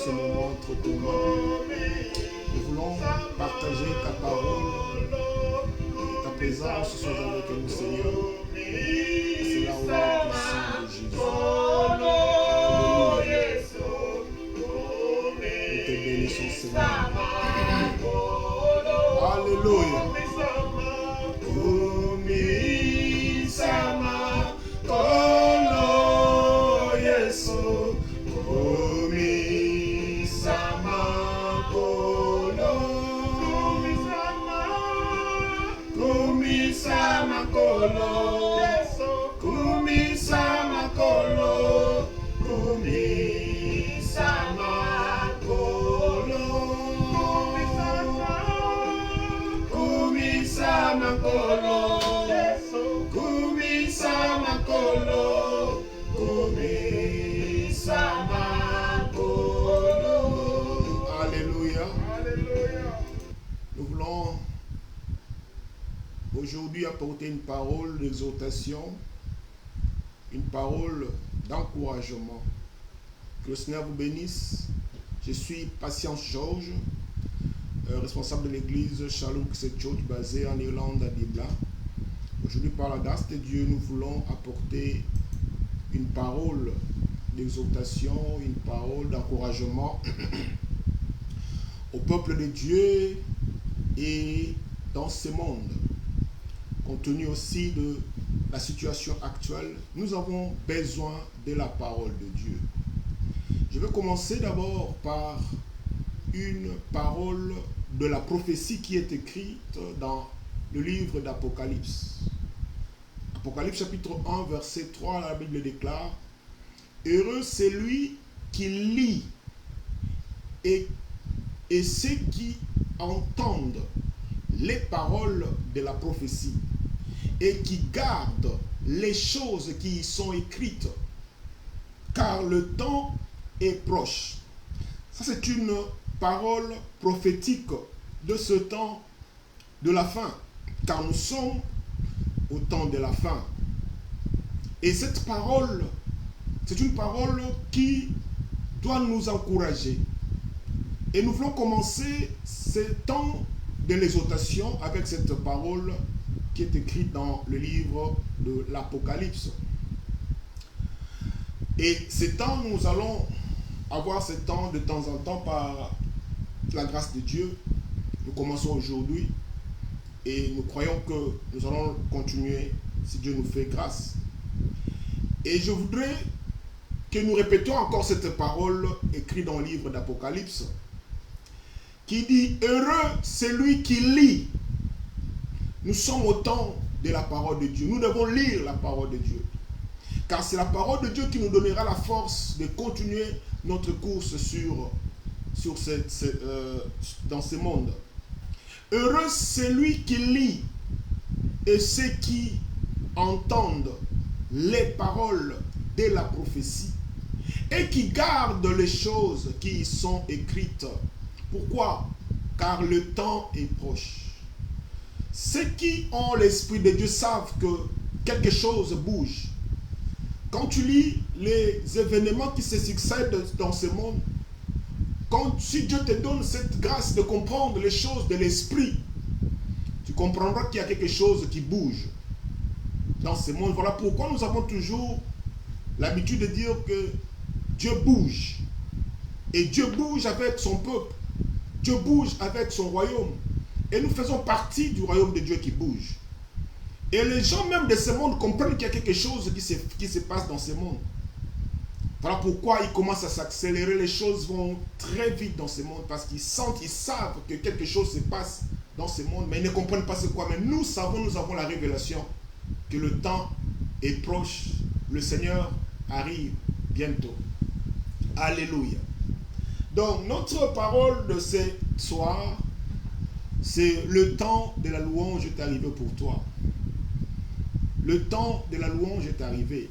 ce moment entre tes mains. Nous voulons partager ta parole, ta présence soit avec nous, Seigneur. C'est là où est puissant de Jésus. Alléluia. Nous te bénissons, Seigneur. Alléluia. Aujourd'hui apporter une parole d'exhortation, une parole d'encouragement. Que le Seigneur vous bénisse. Je suis Patience Georges, responsable de l'église Shalom Christ Church basée en Irlande à Dublin. Aujourd'hui, par la grâce de Dieu, nous voulons apporter une parole d'exhortation, une parole d'encouragement au peuple de Dieu et dans ce monde. Compte tenu aussi de la situation actuelle, nous avons besoin de la parole de Dieu. Je vais commencer d'abord par une parole de la prophétie qui est écrite dans le livre d'Apocalypse. Apocalypse chapitre 1, verset 3, la Bible déclare « Heureux c'est lui qui lit et ceux qui entendent les paroles de la prophétie et qui gardent les choses qui y sont écrites, car le temps est proche. » Ça, c'est une parole prophétique de ce temps de la fin, car nous sommes au temps de la fin. Et cette parole, c'est une parole qui doit nous encourager. Et nous voulons commencer ce temps de l'exhortation avec cette parole qui est écrite dans le livre de l'Apocalypse. Et ce temps, nous allons avoir ce temps de temps en temps par la grâce de Dieu. Nous commençons aujourd'hui et nous croyons que nous allons continuer si Dieu nous fait grâce. Et je voudrais que nous répétions encore cette parole écrite dans le livre d'Apocalypse qui dit « Heureux celui qui lit ». Nous sommes au temps de la parole de Dieu. Nous devons lire la parole de Dieu. Car c'est la parole de Dieu qui nous donnera la force de continuer notre course dans ce monde. Heureux celui qui lit et ceux qui entendent les paroles de la prophétie et qui gardent les choses qui y sont écrites. Pourquoi? Car le temps est proche. Ceux qui ont l'Esprit de Dieu savent que quelque chose bouge. Quand tu lis les événements qui se succèdent dans ce monde, si Dieu te donne cette grâce de comprendre les choses de l'Esprit, tu comprendras qu'il y a quelque chose qui bouge dans ce monde. Voilà pourquoi nous avons toujours l'habitude de dire que Dieu bouge. Et Dieu bouge avec son peuple. Dieu bouge avec son royaume. Et nous faisons partie du royaume de Dieu qui bouge. Et les gens même de ce monde comprennent qu'il y a quelque chose qui se passe dans ce monde. Voilà pourquoi ils commencent à s'accélérer. Les choses vont très vite dans ce monde parce qu'ils sentent, ils savent que quelque chose se passe dans ce monde, mais ils ne comprennent pas ce quoi. Mais nous avons la révélation que le temps est proche. Le Seigneur arrive bientôt. Alléluia. Donc, notre parole de ce soir, c'est le temps de la louange est arrivé pour toi. Le temps de la louange est arrivé.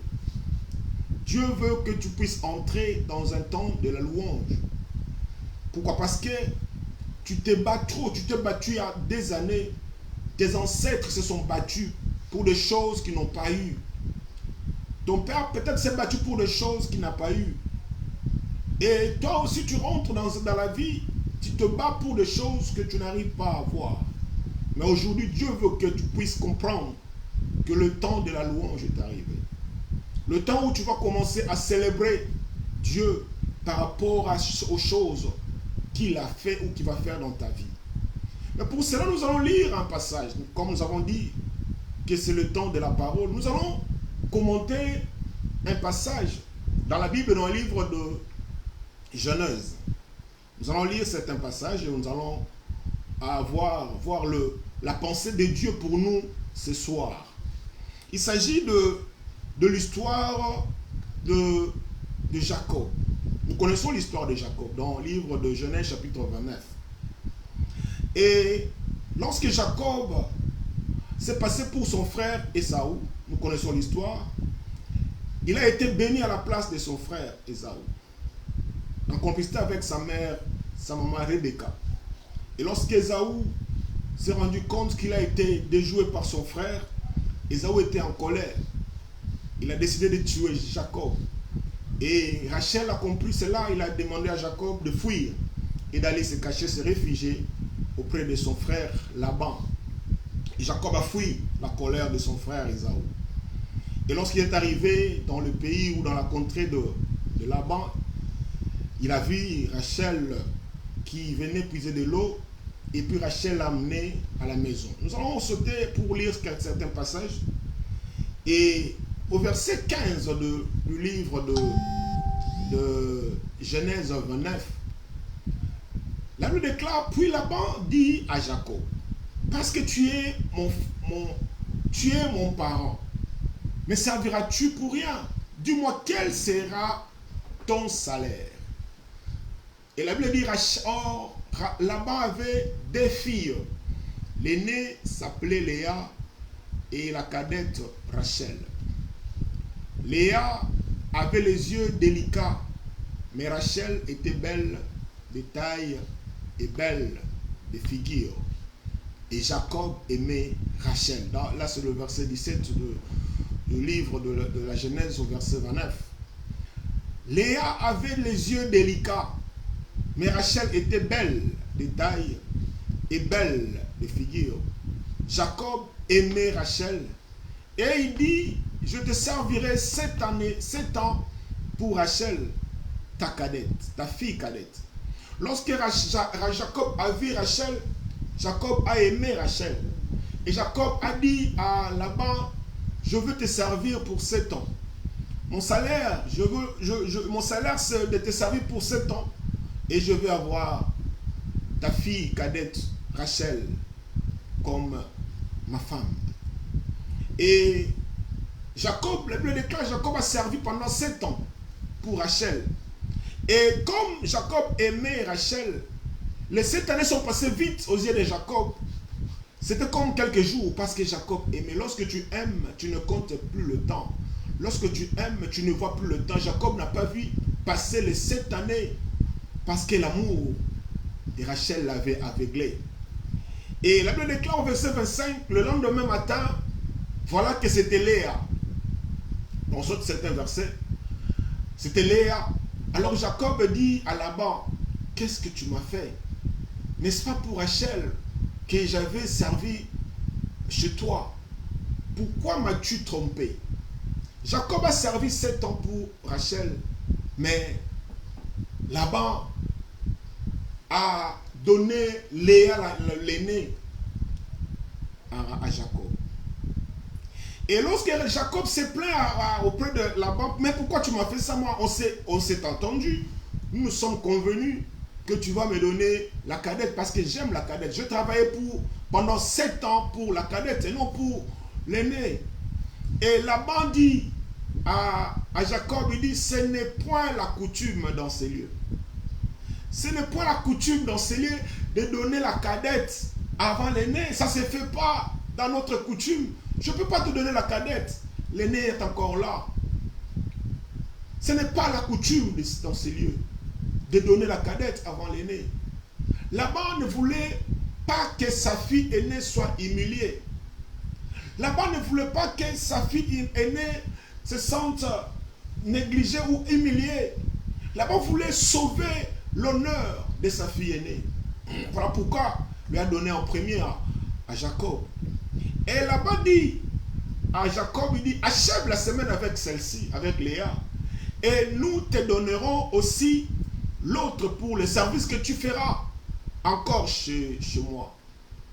Dieu veut que tu puisses entrer dans un temps de la louange. Pourquoi? Parce que tu t'es battu il y a des années. Tes ancêtres se sont battus pour des choses qu'ils n'ont pas eues. Ton père peut-être s'est battu pour des choses qu'il n'a pas eues. Et toi aussi, tu rentres dans la vie, tu te bats pour des choses que tu n'arrives pas à voir. Mais aujourd'hui, Dieu veut que tu puisses comprendre que le temps de la louange est arrivé. Le temps où tu vas commencer à célébrer Dieu par rapport aux choses qu'il a fait ou qu'il va faire dans ta vie. Mais pour cela, nous allons lire un passage. Comme nous avons dit que c'est le temps de la parole, nous allons commenter un passage dans la Bible, dans le livre de Genèse. Nous allons lire certains passages et nous allons voir la pensée de Dieu pour nous ce soir. Il s'agit de l'histoire de Jacob. Nous connaissons l'histoire de Jacob dans le livre de Genèse chapitre 29. Et lorsque Jacob s'est passé pour son frère Ésaü, nous connaissons l'histoire, il a été béni à la place de son frère Ésaü, en complicité avec sa maman Rebecca. Et lorsqu'Ésaü s'est rendu compte qu'il a été déjoué par son frère, Ésaü était en colère. Il a décidé de tuer Jacob. Et Rachel a compris cela, il a demandé à Jacob de fuir et d'aller se cacher, se réfugier auprès de son frère Laban. Et Jacob a fui la colère de son frère Ésaü. Et lorsqu'il est arrivé dans le pays ou dans la contrée de Laban, il a vu Rachel qui venait puiser de l'eau, et puis Rachel l'a amené à la maison. Nous allons sauter pour lire certains passages. Et au verset 15 du livre de Genèse 29, la Bible déclare, puis Laban dit à Jacob, parce que tu es mon parent, me serviras-tu pour rien? Dis-moi quel sera ton salaire? Et la Bible dit, Laban avait deux filles. L'aînée s'appelait Léa et la cadette Rachel. Léa avait les yeux délicats, mais Rachel était belle de taille et belle de figure. Et Jacob aimait Rachel. Là, c'est le verset 17 du livre de la Genèse au verset 29. Léa avait les yeux délicats, mais Rachel était belle de taille et belle de figure. Jacob aimait Rachel et il dit, je te servirai 7 ans pour Rachel, ta cadette, ta fille cadette. Lorsque Jacob a vu Rachel, Jacob a aimé Rachel. Et Jacob a dit à Laban, je veux te servir pour 7 ans. Mon salaire, mon salaire c'est de te servir pour 7 ans. Et je veux avoir ta fille cadette, Rachel, comme ma femme. Et Jacob, la Bible déclare, Jacob a servi pendant 7 ans pour Rachel. Et comme Jacob aimait Rachel, les 7 années sont passées vite aux yeux de Jacob. C'était comme quelques jours parce que Jacob aimait. Lorsque tu aimes, tu ne comptes plus le temps. Lorsque tu aimes, tu ne vois plus le temps. Jacob n'a pas vu passer les 7 années parce que l'amour de Rachel l'avait aveuglé. Et la Bible déclare au verset 25, le lendemain matin, voilà que c'était Léa. On saute certains versets. C'était Léa. Alors Jacob dit à Laban, qu'est-ce que tu m'as fait? N'est-ce pas pour Rachel que j'avais servi chez toi? Pourquoi m'as-tu trompé? Jacob a servi 7 ans pour Rachel, mais Laban a donné Léa, l'aînée, à Jacob. Et lorsque Jacob s'est plaint auprès de Laban, mais pourquoi tu m'as fait ça? Moi, on s'est entendu. Nous nous sommes convenus que tu vas me donner la cadette parce que j'aime la cadette. Je travaillais pendant 7 ans pour la cadette et non pour l'aîné. Et Laban dit à Jacob, il dit, ce n'est point la coutume dans ces lieux. Ce n'est point la coutume dans ces lieux de donner la cadette avant l'aîné. Ça ne se fait pas dans notre coutume. Je ne peux pas te donner la cadette. L'aîné est encore là. Ce n'est pas la coutume dans ces lieux de donner la cadette avant l'aîné. Laban ne voulait pas que sa fille aînée soit humiliée. Laban ne voulait pas que sa fille aînée se sente négligée ou humiliée. Laban voulait sauver l'honneur de sa fille aînée. Voilà pourquoi il lui a donné en premier à Jacob. Et Laban dit à Jacob, il dit, achève la semaine avec celle-ci, avec Léa. Et nous te donnerons aussi l'autre pour le service que tu feras encore chez moi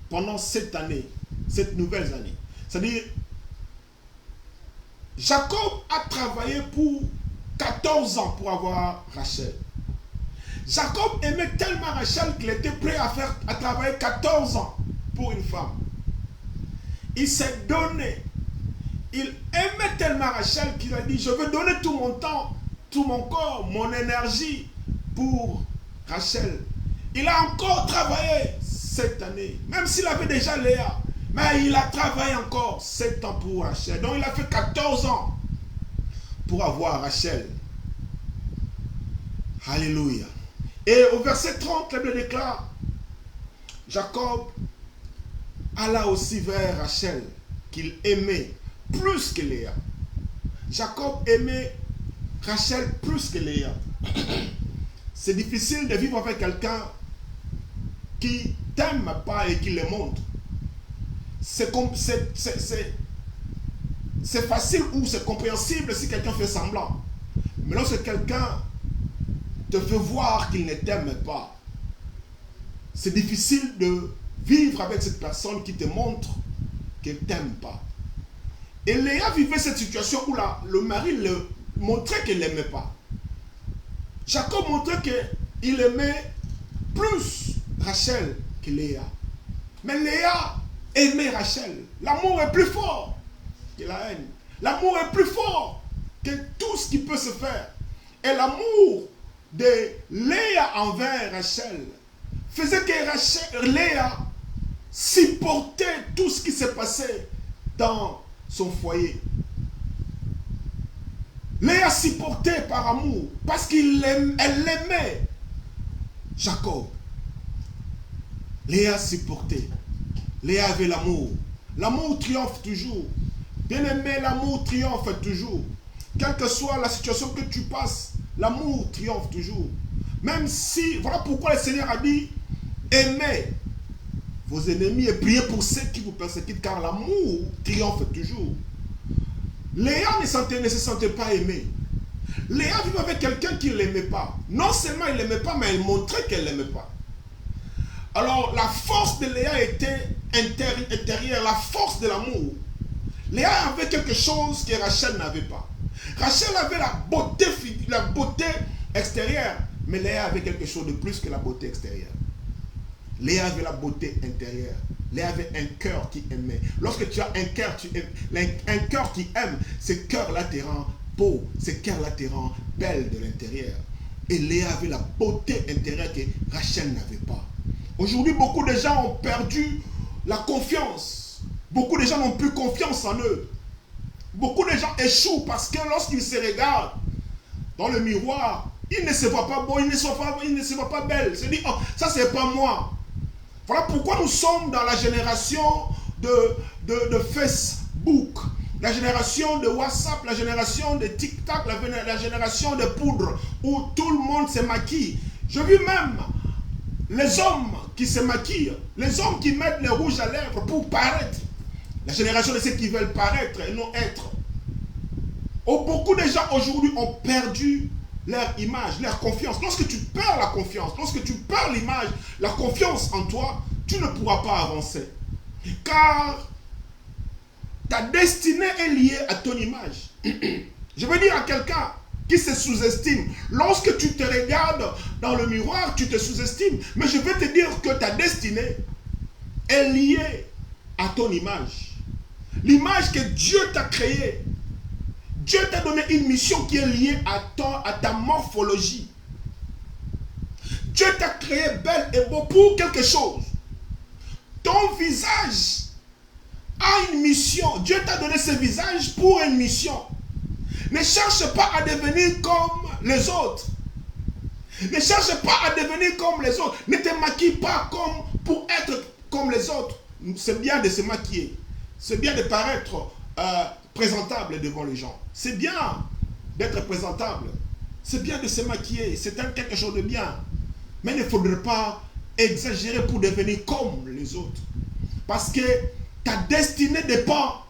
pendant cette année, cette nouvelle année. C'est-à-dire, Jacob a travaillé pour 14 ans pour avoir Rachel. Jacob aimait tellement Rachel qu'il était prêt à travailler 14 ans pour une femme. Il s'est donné. Il aimait tellement Rachel qu'il a dit, je veux donner tout mon temps, tout mon corps, mon énergie pour Rachel. Il a encore travaillé cette année, même s'il avait déjà Léa. Mais il a travaillé encore 7 ans pour Rachel. Donc il a fait 14 ans pour avoir Rachel. Alléluia. Et au verset 30, la Bible déclare, Jacob alla aussi vers Rachel, qu'il aimait plus que Léa. Jacob aimait Rachel plus que Léa. C'est difficile de vivre avec quelqu'un qui t'aime pas et qui le montre. C'est facile ou c'est compréhensible si quelqu'un fait semblant. Mais lorsque quelqu'un te fait voir qu'il ne t'aime pas, c'est difficile de vivre avec cette personne qui te montre qu'elle ne t'aime pas. Et Léa vivait cette situation où le mari le montrait qu'elle ne l'aimait pas. Jacob montrait qu'il aimait plus Rachel que Léa. Mais Léa aimait Rachel. L'amour est plus fort que la haine. L'amour est plus fort que tout ce qui peut se faire. Et l'amour de Léa envers Rachel faisait que Léa supportait tout ce qui s'est passé dans son foyer. Léa supportait par amour parce qu'elle l'aimait Jacob. Léa supportait. Léa avait l'amour. L'amour triomphe toujours. Bien-aimé, l'amour triomphe toujours. Quelle que soit la situation que tu passes, l'amour triomphe toujours. Même si, voilà pourquoi le Seigneur a dit, aimez vos ennemis et priez pour ceux qui vous persécutent, car l'amour triomphe toujours. Léa ne se sentait pas aimée. Léa vivait avec quelqu'un qui ne l'aimait pas. Non seulement il ne l'aimait pas, mais elle montrait qu'elle ne l'aimait pas. Alors la force de Léa était intérieure, la force de l'amour. Léa avait quelque chose que Rachel n'avait pas. Rachel avait la beauté extérieure, mais Léa avait quelque chose de plus que la beauté extérieure. Léa avait la beauté intérieure. Léa avait un cœur qui aimait. Lorsque tu as un cœur, un cœur qui aime, ce cœur-là te rend beau, ce cœur-là te rend belle de l'intérieur. Et Léa avait la beauté intérieure que Rachel n'avait pas. Aujourd'hui, beaucoup de gens ont perdu la confiance. Beaucoup de gens n'ont plus confiance en eux. Beaucoup de gens échouent parce que lorsqu'ils se regardent dans le miroir, ils ne se voient pas beaux, ils ne se voient pas belles. Ils se disent, oh, ça c'est pas moi. Voilà pourquoi nous sommes dans la génération de Facebook, la génération de WhatsApp, la génération de TikTok, la génération de poudre, où tout le monde se maquille. Je vis même les hommes qui se maquillent, les hommes qui mettent le rouge à lèvres pour paraître. La génération de ceux qui veulent paraître et non être. Oh, beaucoup de gens aujourd'hui ont perdu leur image, leur confiance. Lorsque tu perds la confiance, lorsque tu perds l'image, la confiance en toi, tu ne pourras pas avancer. Car ta destinée est liée à ton image. Je veux dire à quelqu'un qui se sous-estime, lorsque tu te regardes dans le miroir, tu te sous-estimes. Mais je veux te dire que ta destinée est liée à ton image. L'image que Dieu t'a créée. Dieu t'a donné une mission qui est liée à ta morphologie. Dieu t'a créé belle et beau pour quelque chose. Ton visage a une mission. Dieu t'a donné ce visage pour une mission. Ne cherche pas à devenir comme les autres. Ne cherche pas à devenir comme les autres. Ne te maquille pas pour être comme les autres. C'est bien de se maquiller. C'est bien de paraître présentable devant les gens. C'est bien d'être présentable. C'est bien de se maquiller, c'est quelque chose de bien. Mais il ne faudrait pas exagérer pour devenir comme les autres. Parce que ta destinée dépend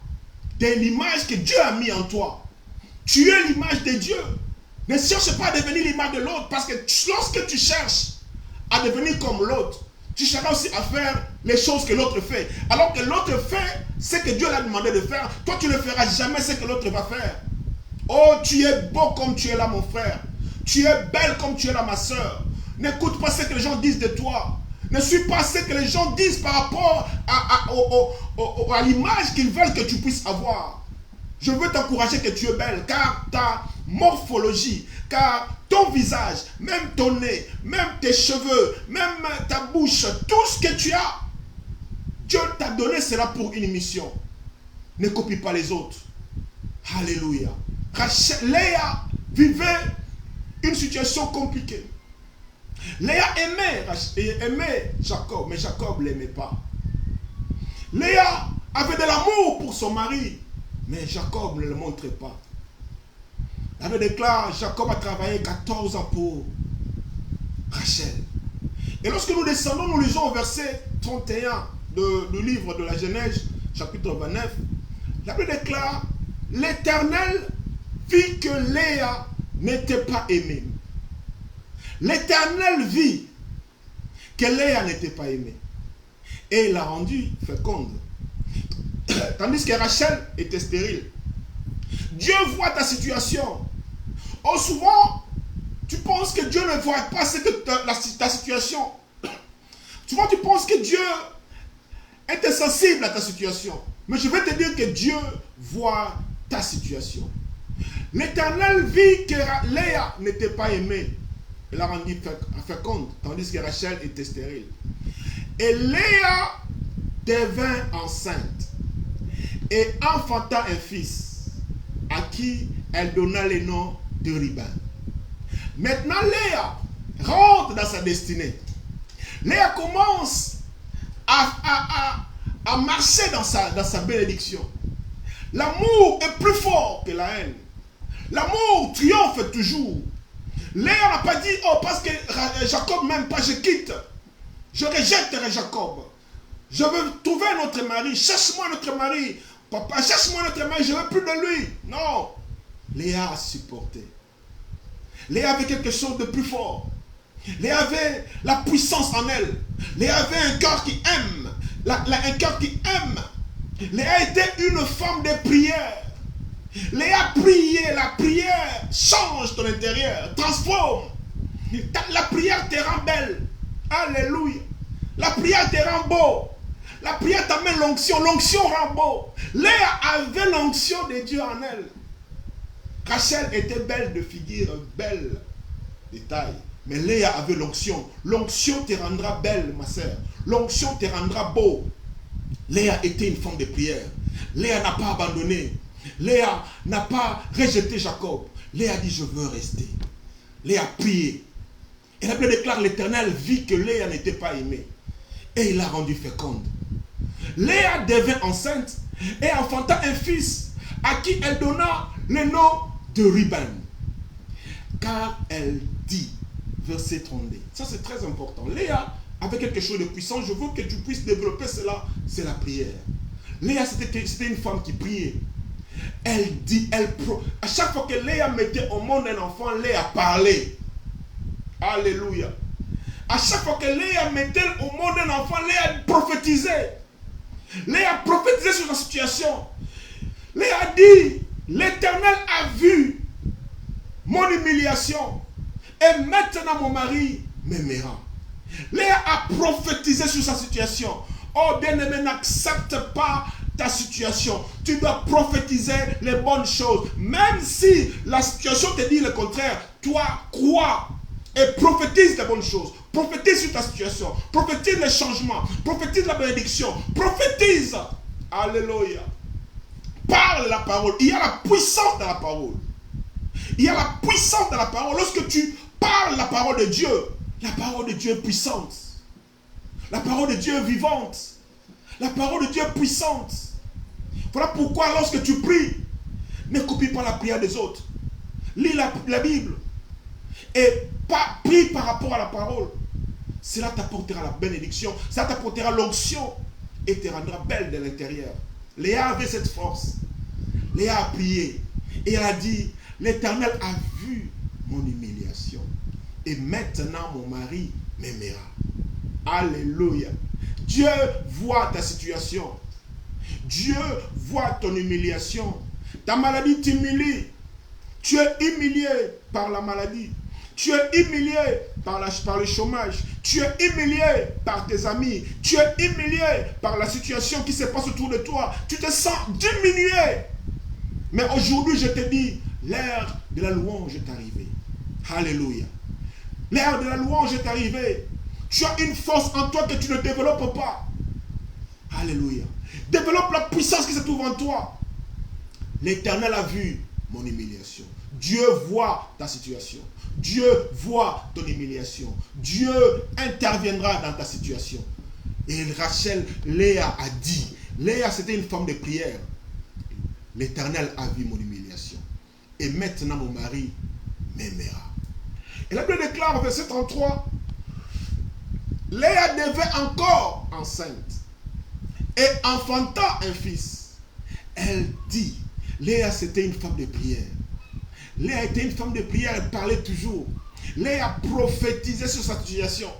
de l'image que Dieu a mis en toi. Tu es l'image de Dieu. Ne cherche pas à devenir l'image de l'autre. Parce que lorsque tu cherches à devenir comme l'autre, tu chercheras aussi à faire les choses que l'autre fait. Alors que l'autre fait ce que Dieu l'a demandé de faire. Toi, tu ne feras jamais ce que l'autre va faire. Oh, tu es beau comme tu es là, mon frère. Tu es belle comme tu es là, ma soeur. N'écoute pas ce que les gens disent de toi. Ne suis pas ce que les gens disent par rapport à l'image qu'ils veulent que tu puisses avoir. Je veux t'encourager que tu es belle, car ta morphologie, car ton visage, même ton nez, même tes cheveux, même ta bouche, tout ce que tu as, Dieu t'a donné cela pour une mission. Ne copie pas les autres. Alléluia. Léa vivait une situation compliquée. Léa aimait Jacob, mais Jacob ne l'aimait pas. Léa avait de l'amour pour son mari, mais Jacob ne le montrait pas. La Bible déclare, Jacob a travaillé 14 ans pour Rachel. Et lorsque nous descendons, nous lisons au verset 31 du livre de la Genèse, chapitre 29, la Bible déclare, l'Éternel vit que Léa n'était pas aimée. L'Éternel vit que Léa n'était pas aimée. Et il l'a rendue féconde. Tandis que Rachel était stérile. Dieu voit ta situation. Oh, souvent, tu penses que Dieu ne voit pas ta situation. Souvent, tu penses que Dieu est insensible à ta situation. Mais je vais te dire que Dieu voit ta situation. L'Éternel vit que Léa n'était pas aimée. Il l'a rendue féconde, tandis que Rachel était stérile. Et Léa devint enceinte et enfanta un fils à qui elle donna le nom de Ruben. Maintenant, Léa rentre dans sa destinée. Léa commence à marcher dans sa bénédiction. L'amour est plus fort que la haine. L'amour triomphe toujours. Léa n'a pas dit, oh, parce que Jacob m'aime pas, je quitte. Je rejetterai Jacob. Je veux trouver un autre mari. Cherche-moi un autre mari. Papa, cherche-moi un autre mari, je ne veux plus de lui. Non. Léa a supporté. Léa avait quelque chose de plus fort. Léa avait la puissance en elle. Léa avait un cœur qui aime. Un cœur qui aime. Léa était une femme de prière. Léa priait, la prière change ton intérieur, transforme. La prière te rend belle. Alléluia. La prière te rend beau. La prière t'amène l'onction. L'onction rend beau. Léa avait l'onction de Dieu en elle. Rachel était belle de figure, belle de taille. Mais Léa avait l'onction. L'onction te rendra belle, ma sœur. L'onction te rendra beau. Léa était une femme de prière. Léa n'a pas abandonné. Léa n'a pas rejeté Jacob. Léa dit, je veux rester. Léa prié. Et la Bible déclare, l'Éternel vit que Léa n'était pas aimée. Et il l'a rendue féconde. Léa devint enceinte et enfanta un fils à qui elle donna le nom de Ruben. Car elle dit, verset 32. Ça c'est très important. Léa avait quelque chose de puissant. Je veux que tu puisses développer cela. C'est la prière. Léa c'était une femme qui priait. Elle dit, à chaque fois que Léa mettait au monde un enfant, Léa parlait. Alléluia. À chaque fois que Léa mettait au monde un enfant, Léa prophétisait. Léa prophétisait sur la situation. Léa dit, l'Éternel a vu mon humiliation et maintenant mon mari m'aimera. Léa a prophétisé sur sa situation. Oh bien-aimé, n'accepte pas ta situation. Tu dois prophétiser les bonnes choses. Même si la situation te dit le contraire, toi crois et prophétise les bonnes choses. Prophétise sur ta situation. Prophétise les changements. Prophétise la bénédiction. Prophétise. Alléluia. Parle la parole. Il y a la puissance dans la parole. Il y a la puissance dans la parole. Lorsque tu parles la parole de Dieu, la parole de Dieu est puissante. La parole de Dieu est vivante. La parole de Dieu est puissante. Voilà pourquoi lorsque tu pries, ne copie pas la prière des autres. Lis la Bible. et prie par rapport à la parole, cela t'apportera la bénédiction, ça t'apportera l'onction et te rendra belle de l'intérieur. Léa avait cette force. Léa a prié et elle a dit, l'Éternel a vu mon humiliation et maintenant mon mari m'aimera. Alléluia. Dieu voit ta situation. Dieu voit ton humiliation. Ta maladie t'humilie. Tu es humilié par la maladie. Tu es humilié par le chômage. Tu es humilié par tes amis. Tu es humilié par la situation qui se passe autour de toi. Tu te sens diminué. Mais aujourd'hui, je te dis, l'ère de la louange est arrivée. Alléluia. L'ère de la louange est arrivée. Tu as une force en toi que tu ne développes pas. Alléluia. Développe la puissance qui se trouve en toi. L'Éternel a vu mon humiliation. Dieu voit ta situation. Dieu voit ton humiliation. Dieu interviendra dans ta situation. Et Rachel, Léa a dit, Léa c'était une femme de prière. L'Éternel a vu mon humiliation. Et maintenant mon mari m'aimera. Et la Bible déclare au verset 33, Léa devait encore enceinte et enfanta un fils. Elle dit, Léa c'était une femme de prière. Léa était une femme de prière, elle parlait toujours. Léa prophétisait sur sa situation.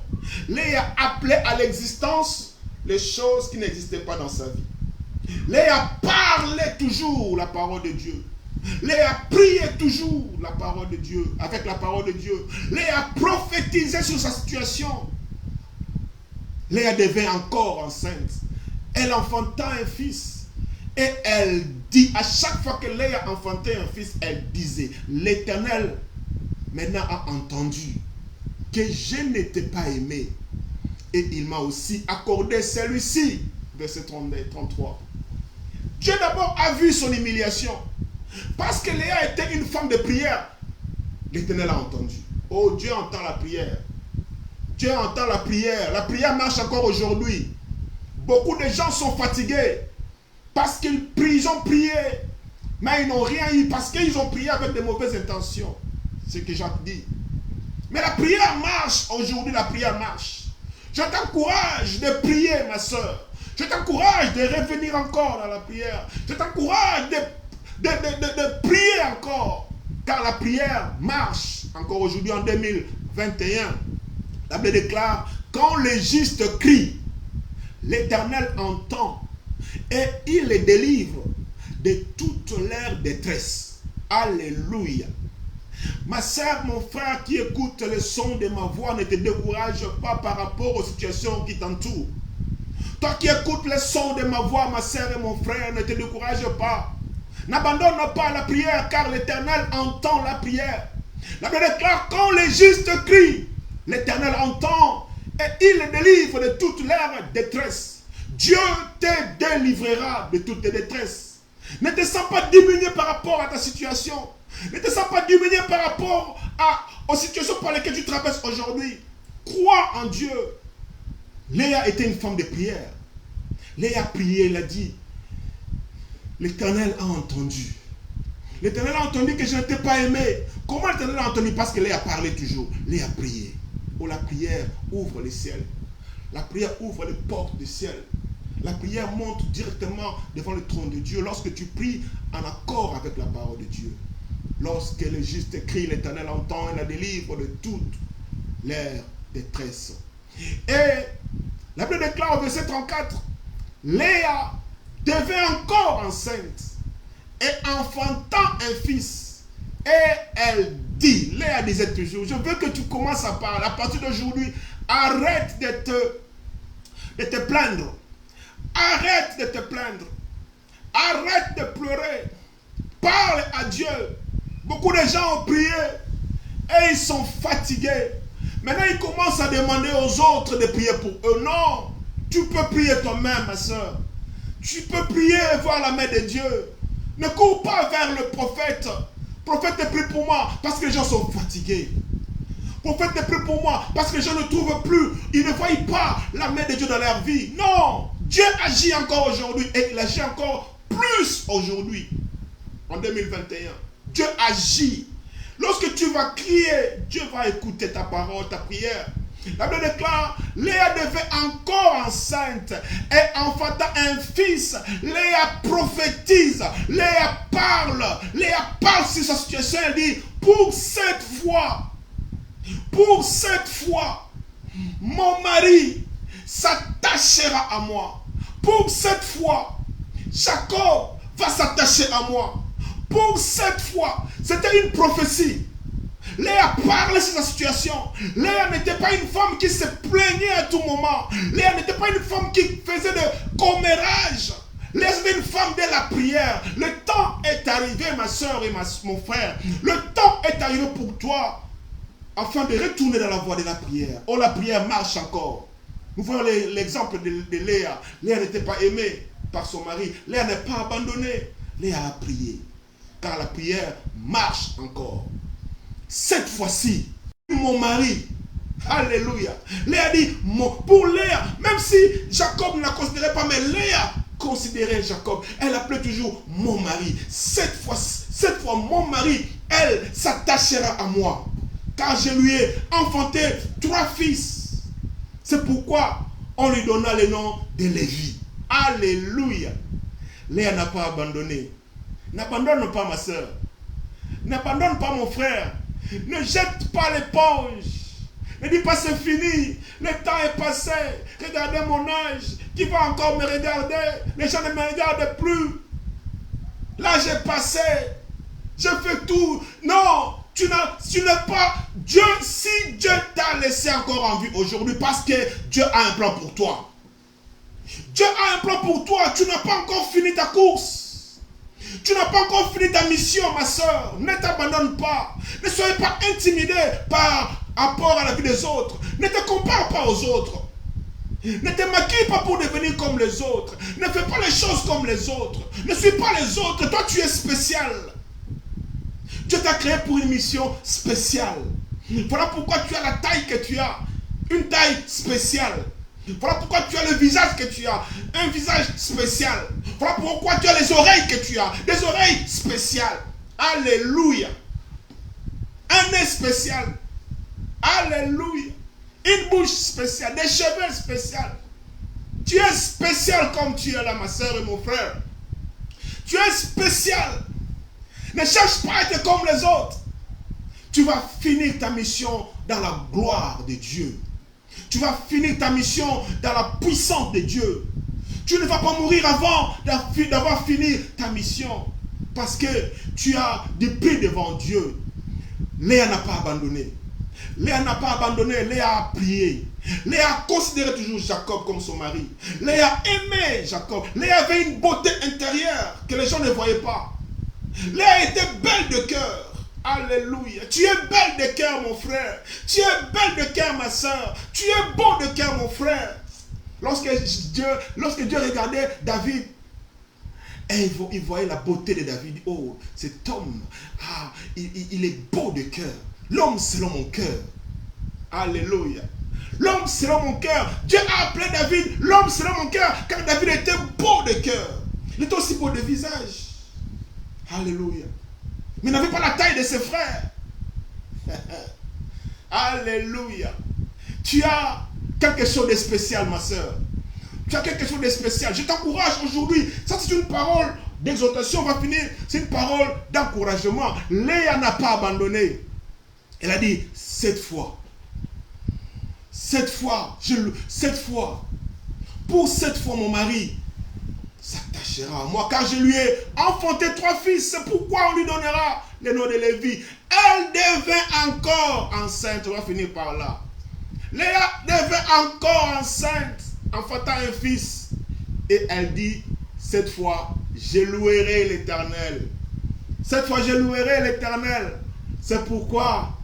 Léa appelait à l'existence les choses qui n'existaient pas dans sa vie. Léa parlait toujours la parole de Dieu. Léa priait toujours la parole de Dieu, avec la parole de Dieu. Léa prophétisait sur sa situation. Léa devint encore enceinte. Elle enfanta un fils. Et elle dit, à chaque fois que Léa enfantait un fils, elle disait, l'Éternel maintenant a entendu que je n'étais pas aimé. Et il m'a aussi accordé celui-ci. Verset 33. Dieu d'abord a vu son humiliation. Parce que Léa était une femme de prière. L'Éternel a entendu. Oh, Dieu entend la prière. Dieu entend la prière. La prière marche encore aujourd'hui. Beaucoup de gens sont fatigués. Parce qu'ils ont prié, mais ils n'ont rien eu, parce qu'ils ont prié avec de mauvaises intentions. C'est ce que Jacques dit. Mais la prière marche, aujourd'hui la prière marche. Je t'encourage de prier, ma soeur. Je t'encourage de revenir encore dans la prière. Je t'encourage de prier encore, car la prière marche encore aujourd'hui en 2021. La Bible déclare, quand les justes crient, l'Éternel entend. Et il les délivre de toute leur détresse. Alléluia. Ma soeur, mon frère qui écoute le son de ma voix, ne te décourage pas par rapport aux situations qui t'entourent. Toi qui écoutes le son de ma voix, ma soeur et mon frère, ne te décourage pas. N'abandonne pas la prière, car l'Éternel entend la prière. La Bible déclare, quand les justes crient, l'Éternel entend et il les délivre de toute leur détresse. Dieu te délivrera de toutes tes détresses. Ne te sens pas diminué par rapport à ta situation. Ne te sens pas diminué par rapport aux situations par lesquelles tu traverses aujourd'hui. Crois en Dieu. Léa était une femme de prière. Léa a prié, elle a dit, l'Éternel a entendu. L'Éternel a entendu que je n'étais pas aimé. Comment l'Éternel a entendu? Parce que Léa parlait toujours. Léa a prié. Oh, la prière ouvre les ciels. La prière ouvre les portes du ciel. La prière monte directement devant le trône de Dieu lorsque tu pries en accord avec la parole de Dieu. Lorsque le juste crie, l'Éternel entend et la délivre de toute leur détresse. Et la Bible déclare au verset 34, Léa devint encore enceinte et enfantant un fils. Et elle dit, Léa disait toujours, je veux que tu commences à parler. À partir d'aujourd'hui, arrête de te plaindre. Arrête de te plaindre. Arrête de pleurer. Parle à Dieu. Beaucoup de gens ont prié et ils sont fatigués. Maintenant, ils commencent à demander aux autres de prier pour eux. Non, tu peux prier toi-même, ma soeur. Tu peux prier et voir la main de Dieu. Ne cours pas vers le prophète. Prophète, prie pour moi parce que les gens sont fatigués. Prophète, prie pour moi parce que les gens ne trouvent plus. Ils ne voient pas la main de Dieu dans leur vie. Non, Dieu agit encore aujourd'hui et il agit encore plus aujourd'hui, en 2021. Dieu agit. Lorsque tu vas crier, Dieu va écouter ta parole, ta prière. La Bible déclare, Léa devait encore enceinte et enfanta un fils. Léa prophétise, Léa parle sur sa situation. Elle dit, pour cette fois, mon mari s'attachera à moi. Pour cette fois, Jacob va s'attacher à moi. Pour cette fois, c'était une prophétie. Léa parlait sur sa situation. Léa n'était pas une femme qui se plaignait à tout moment. Léa n'était pas une femme qui faisait de commérage. Léa était une femme de la prière. Le temps est arrivé, ma soeur et mon frère. Le temps est arrivé pour toi afin de retourner dans la voie de la prière. Oh, la prière marche encore. Nous voyons l'exemple de Léa. Léa n'était pas aimée par son mari. Léa n'est pas abandonnée. Léa a prié. Car la prière marche encore. Cette fois-ci, mon mari, alléluia. Léa dit, pour Léa, même si Jacob ne la considérait pas, mais Léa considérait Jacob. Elle appelait toujours mon mari. Cette fois, mon mari, elle s'attachera à moi. Car je lui ai enfanté 3 fils. C'est pourquoi on lui donna le nom de Lévi. Alléluia. Léa n'a pas abandonné. N'abandonne pas ma soeur. N'abandonne pas mon frère. Ne jette pas l'éponge. Ne dis pas c'est fini. Le temps est passé. Regardez mon âge. Qui va encore me regarder? Les gens ne me regardent plus. L'âge est passé. Je fais tout. Non. Tu n'es pas Dieu. Si Dieu t'a laissé encore en vie aujourd'hui, parce que Dieu a un plan pour toi. Dieu a un plan pour toi. Tu n'as pas encore fini ta course. Tu n'as pas encore fini ta mission, ma soeur. Ne t'abandonne pas. Ne soyez pas intimidé par rapport à la vie des autres. Ne te compare pas aux autres. Ne te maquille pas pour devenir comme les autres. Ne fais pas les choses comme les autres. Ne suis pas les autres. Toi, tu es spécial. Dieu t'a créé pour une mission spéciale. Voilà pourquoi tu as la taille que tu as. Une taille spéciale. Voilà pourquoi tu as le visage que tu as. Un visage spécial. Voilà pourquoi tu as les oreilles que tu as. Des oreilles spéciales. Alléluia. Un nez spécial. Alléluia. Une bouche spéciale. Des cheveux spéciaux. Tu es spécial comme tu es là, ma soeur et mon frère. Tu es spécial. Ne cherche pas à être comme les autres. Tu vas finir ta mission dans la gloire de Dieu. Tu vas finir ta mission dans la puissance de Dieu. Tu ne vas pas mourir avant d'avoir fini ta mission. Parce que tu as des prix devant Dieu. Léa n'a pas abandonné. Léa n'a pas abandonné. Léa a prié. Léa considérait toujours Jacob comme son mari. Léa aimait Jacob. Léa avait une beauté intérieure que les gens ne voyaient pas. Léa était belle de cœur. Alléluia. Tu es belle de cœur, mon frère. Tu es belle de cœur, ma soeur. Tu es beau de cœur, mon frère. Lorsque Dieu regardait David, et il voyait la beauté de David. Oh, cet homme, il est beau de cœur. L'homme selon mon cœur. Alléluia. L'homme selon mon cœur. Dieu a appelé David l'homme selon mon cœur, car David était beau de cœur. Il était aussi beau de visage. Alléluia. Mais il n'avait pas la taille de ses frères. Alléluia. Tu as quelque chose de spécial, ma soeur. Tu as quelque chose de spécial. Je t'encourage aujourd'hui. Ça, c'est une parole d'exhortation. On va finir. C'est une parole d'encouragement. Léa n'a pas abandonné. Elle a dit, cette fois, pour cette fois, mon mari s'attachera à moi, car je lui ai enfanté 3 fils. C'est pourquoi on lui donnera le nom de Lévi. Elle devint encore enceinte. On va finir par là. Léa devint encore enceinte, enfantant un fils. Et elle dit, cette fois, je louerai l'Éternel. Cette fois, je louerai l'Éternel. C'est pourquoi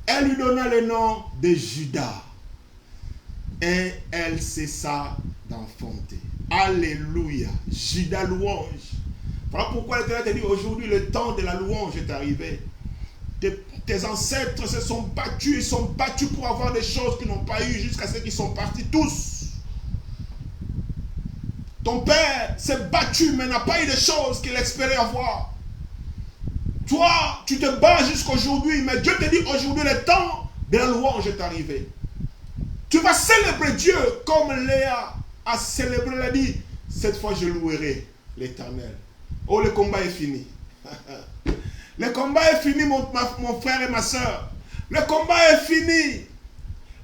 elle lui donna le nom de Judas. Et elle cessa d'enfanter. Alléluia. Judas louange. Voilà pourquoi l'Éternel te dit aujourd'hui, le temps de la louange est arrivé. Tes ancêtres se sont battus, ils sont battus pour avoir des choses qu'ils n'ont pas eues jusqu'à ce qu'ils sont partis tous. Ton père s'est battu mais n'a pas eu des choses qu'il espérait avoir. Toi, tu te bats jusqu'aujourd'hui, mais Dieu te dit aujourd'hui, le temps de la louange est arrivé. Tu vas célébrer Dieu comme Léa a célébré, elle a dit, cette fois je louerai l'Éternel. Oh, le combat est fini. Le combat est fini, mon frère et ma soeur. Le combat est fini.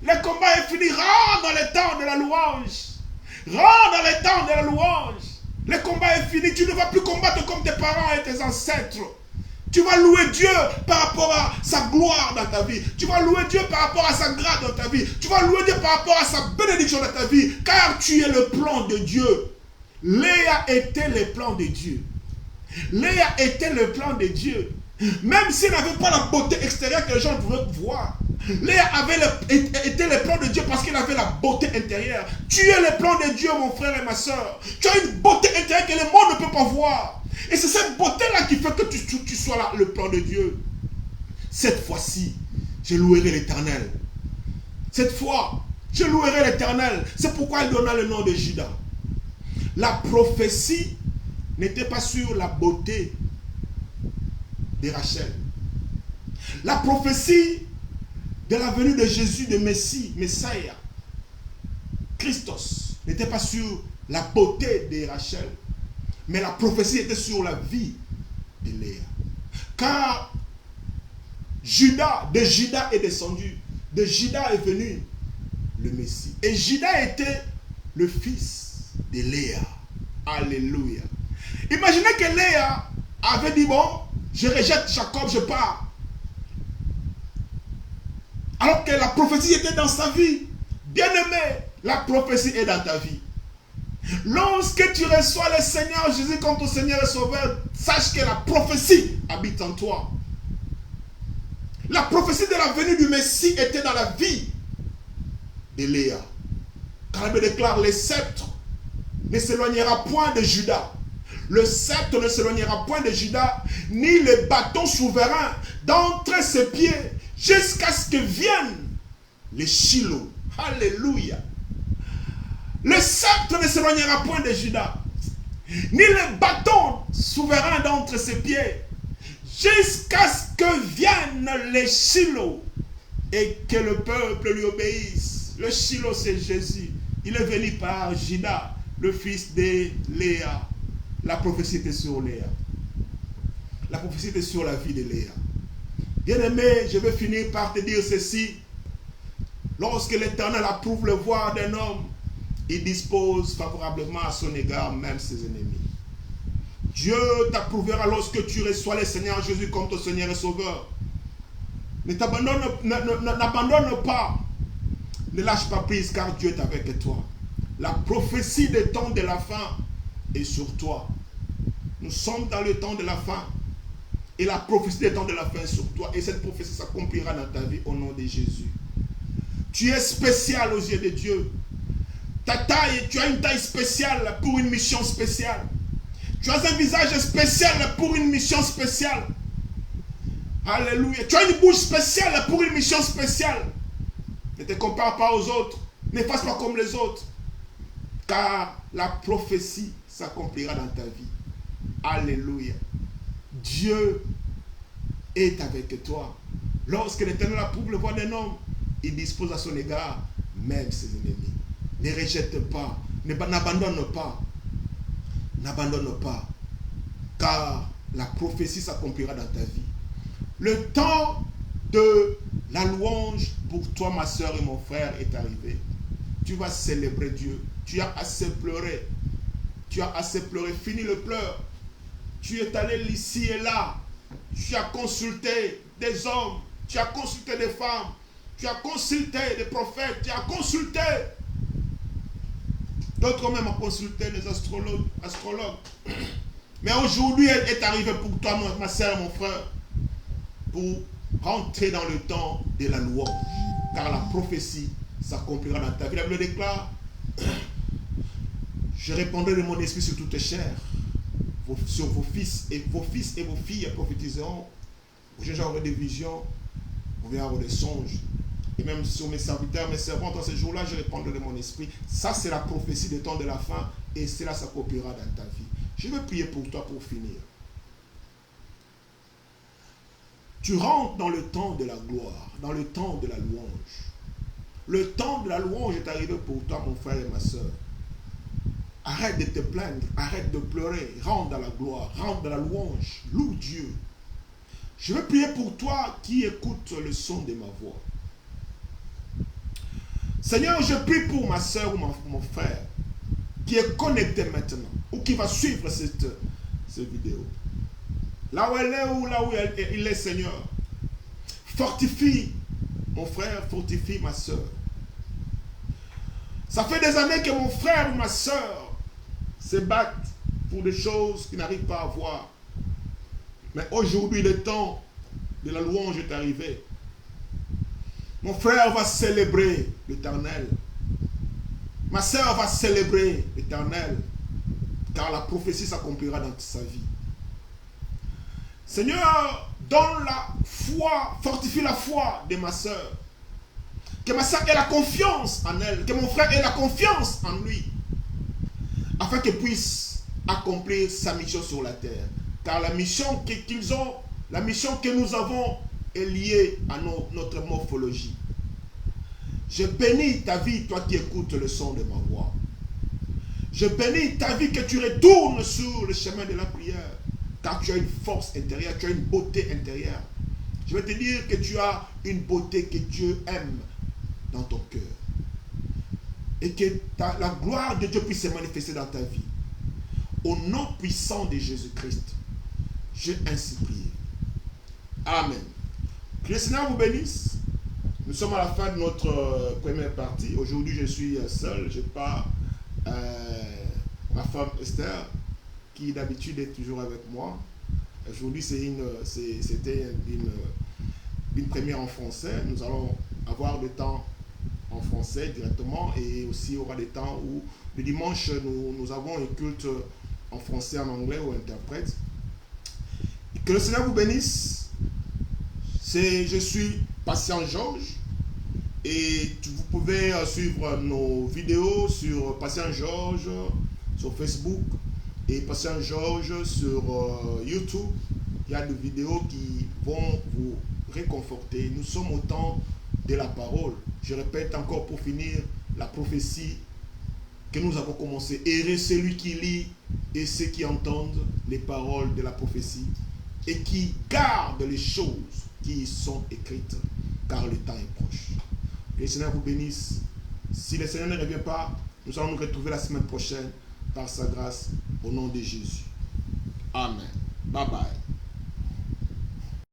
Le combat est fini. Rentre dans le temps de la louange. Rentre dans le temps de la louange. Le combat est fini. Tu ne vas plus combattre comme tes parents et tes ancêtres. Tu vas louer Dieu par rapport à sa gloire dans ta vie. Tu vas louer Dieu par rapport à sa grâce dans ta vie. Tu vas louer Dieu par rapport à sa bénédiction dans ta vie. Car tu es le plan de Dieu. Léa était le plan de Dieu. Léa était le plan de Dieu. Même s'il n'avait pas la beauté extérieure que les gens pouvaient voir. Léa était le plan de Dieu parce qu'il avait la beauté intérieure. Tu es le plan de Dieu, mon frère et ma soeur. Tu as une beauté intérieure que le monde ne peut pas voir. Et c'est cette beauté-là qui fait que tu sois là, le plan de Dieu. Cette fois-ci, je louerai l'Éternel. Cette fois, je louerai l'Éternel. C'est pourquoi il donna le nom de Judas. La prophétie n'était pas sur la beauté de Rachel. La prophétie de la venue de Jésus, de Messie, Messiah, Christos, n'était pas sur la beauté de Rachel, mais la prophétie était sur la vie de Léa. Car de Judas est descendu, de Judas est venu le Messie. Et Judas était le fils de Léa. Alléluia. Imaginez que Léa avait dit, bon, je rejette Jacob, je pars. Alors que la prophétie était dans sa vie. Bien-aimé, la prophétie est dans ta vie. Lorsque tu reçois le Seigneur Jésus comme ton Seigneur et Sauveur, sache que la prophétie habite en toi. La prophétie de la venue du Messie était dans la vie de Léa. Car elle me déclare, le sceptre ne s'éloignera point de Judas. Le sceptre ne s'éloignera point de Judas, ni le bâton souverain d'entre ses pieds, jusqu'à ce que vienne les Shiloh. Alléluia. Le sceptre ne s'éloignera point de Judas, ni le bâton souverain d'entre ses pieds, jusqu'à ce que vienne les Shiloh et que le peuple lui obéisse. Le Shiloh, c'est Jésus. Il est venu par Judas, le fils de Léa. La prophétie était sur Léa. La prophétie était sur la vie de Léa. Bien-aimé, je vais finir par te dire ceci. Lorsque l'Éternel approuve le voie d'un homme, il dispose favorablement à son égard même ses ennemis. Dieu t'approuvera lorsque tu reçois le Seigneur Jésus comme ton Seigneur et Sauveur. N'abandonne pas. Ne lâche pas prise car Dieu est avec toi. La prophétie des temps de la fin est sur toi. Nous sommes dans le temps de la fin. Et la prophétie des temps de la fin est sur toi. Et cette prophétie s'accomplira dans ta vie au nom de Jésus. Tu es spécial aux yeux de Dieu. Ta taille, tu as une taille spéciale pour une mission spéciale. Tu as un visage spécial pour une mission spéciale. Alléluia. Tu as une bouche spéciale pour une mission spéciale. Ne te compare pas aux autres. Ne fasse pas comme les autres. Car la prophétie s'accomplira dans ta vie. Alléluia. Dieu est avec toi. Lorsque l'Éternel approuve le voie d'un homme, il dispose à son égard même ses ennemis. Ne rejette pas. N'abandonne pas. N'abandonne pas. Car la prophétie s'accomplira dans ta vie. Le temps de la louange pour toi, ma soeur et mon frère, est arrivé. Tu vas célébrer Dieu. Tu as assez pleuré. Tu as assez pleuré. Fini le pleur. Tu es allé ici et là. Tu as consulté des hommes. Tu as consulté des femmes. Tu as consulté des prophètes. Tu as consulté. D'autres même ont consulté les astrologues. Mais aujourd'hui est arrivé pour toi, ma soeur, mon frère, pour rentrer dans le temps de la louange. Car la prophétie s'accomplira dans ta vie. La Bible déclare, je répandrai de mon esprit sur toutes les chairs. Sur vos fils et vos filles prophétiseront. Vos jeunes auront des visions. Vous verrez avoir des songes. Et même sur mes serviteurs, mes servantes, en ces jours-là, je répandrai de mon esprit. Ça, c'est la prophétie des temps de la fin. Et cela s'accomplira dans ta vie. Je vais prier pour toi pour finir. Tu rentres dans le temps de la gloire, dans le temps de la louange. Le temps de la louange est arrivé pour toi, mon frère et ma soeur. Arrête de te plaindre, arrête de pleurer, rentre dans la gloire, rentre dans la louange, loue Dieu. Je veux prier pour toi qui écoute le son de ma voix. Seigneur, je prie pour ma soeur ou mon frère qui est connecté maintenant ou qui va suivre cette vidéo. Là où elle est ou là où il est, Seigneur. Fortifie mon frère, fortifie ma soeur. Ça fait des années que mon frère ou ma soeur se battent pour des choses qu'ils n'arrivent pas à voir. Mais aujourd'hui, le temps de la louange est arrivé. Mon frère va célébrer l'Éternel. Ma soeur va célébrer l'Éternel. Car la prophétie s'accomplira dans sa vie. Seigneur, donne la foi, fortifie la foi de ma soeur. Que ma soeur ait la confiance en elle. Que mon frère ait la confiance en lui. Afin qu'il puisse accomplir sa mission sur la terre. Car la mission qu'ils ont, la mission que nous avons est liée à notre morphologie. Je bénis ta vie, toi qui écoutes le son de ma voix. Je bénis ta vie que tu retournes sur le chemin de la prière. Car tu as une force intérieure, tu as une beauté intérieure. Je vais te dire que tu as une beauté que Dieu aime dans ton cœur. Et que la gloire de Dieu puisse se manifester dans ta vie. Au nom puissant de Jésus-Christ, j'ai ainsi prié. Amen. Que le Seigneur vous bénisse. Nous sommes à la fin de notre première partie. Aujourd'hui, je suis seul. Je n'ai pas ma femme Esther, qui d'habitude est toujours avec moi. Aujourd'hui, c'était une première en français. Nous allons avoir le temps en français directement et aussi il y aura des temps où le dimanche, nous avons un culte en français, en anglais ou interprète. Que le Seigneur vous bénisse. Je suis Patient Georges et vous pouvez suivre nos vidéos sur Patient Georges sur Facebook et Patient Georges sur YouTube. Il y a des vidéos qui vont vous réconforter. Nous sommes au temps de la parole. Je répète encore pour finir la prophétie que nous avons commencé. Heureux celui qui lit et ceux qui entendent les paroles de la prophétie et qui gardent les choses qui y sont écrites, car le temps est proche. Que le Seigneur vous bénisse. Si le Seigneur ne revient pas, nous allons nous retrouver la semaine prochaine par sa grâce au nom de Jésus. Amen. Bye bye.